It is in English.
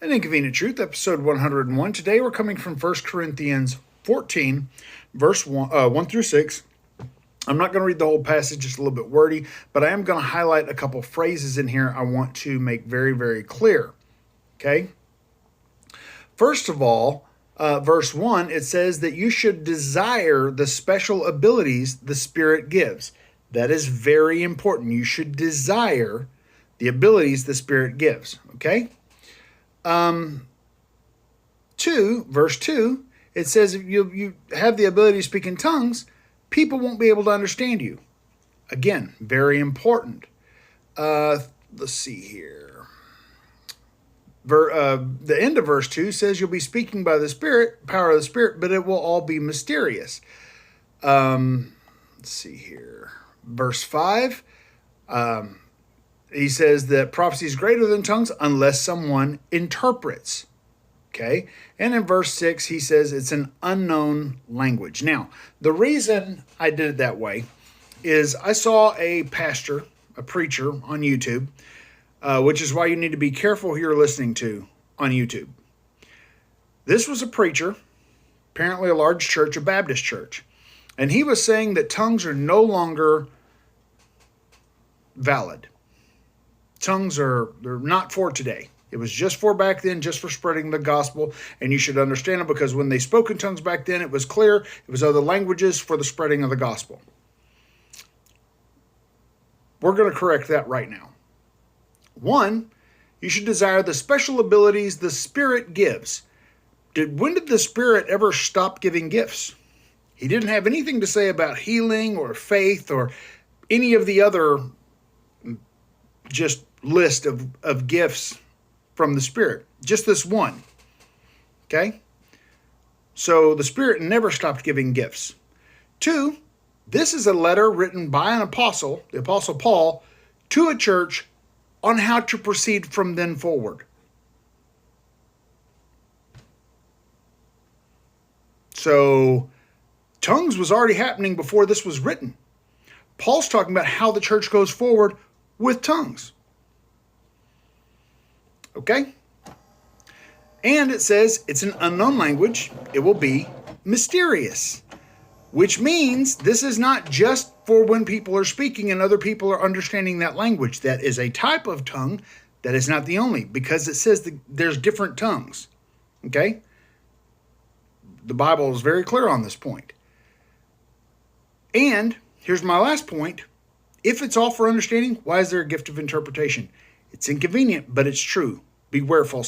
An Inconvenient Truth, episode 101. Today we're coming from 1 Corinthians 14, verse 1 through 6. I'm not going to read the whole passage, it's a little bit wordy, but I am going to highlight a couple phrases in here I want to make very, very clear. Okay? First of all, verse 1, it says that you should desire the special abilities the Spirit gives. That is very important. You should desire the abilities the Spirit gives. Okay? Verse 2, it says if you have the ability to speak in tongues, people won't be able to understand you. Again, very important. Let's see here. The end of verse 2 says you'll be speaking by the Spirit, power of the Spirit, but it will all be mysterious. Let's see here. Verse 5, he says that prophecy is greater than tongues unless someone interprets. Okay? And in verse 6, he says it's an unknown language. Now, the reason I did it that way is I saw a pastor, a preacher on YouTube, which is why you need to be careful who you're listening to on YouTube. This was a preacher, apparently a large church, a Baptist church, and he was saying that tongues are no longer valid. Tongues they're not for today. It was just for back then, just for spreading the gospel, and you should understand it because when they spoke in tongues back then, it was clear it was other languages for the spreading of the gospel. We're going to correct that right now. 1, you should desire the special abilities the Spirit gives. When did the Spirit ever stop giving gifts? He didn't have anything to say about healing or faith or any of the other just list of gifts from the Spirit. Just this one. Okay? So the Spirit never stopped giving gifts. 2, this is a letter written by an apostle, the Apostle Paul, to a church on how to proceed from then forward. So tongues was already happening before this was written. Paul's talking about how the church goes forward with tongues. Okay? And it says it's an unknown language. It will be mysterious, which means this is not just for when people are speaking and other people are understanding that language. That is a type of tongue. That is not the only, because it says that there's different tongues. Okay? The Bible is very clear on this point. And here's my last point. If it's all for understanding, why is there a gift of interpretation? It's inconvenient, but it's true. Beware, false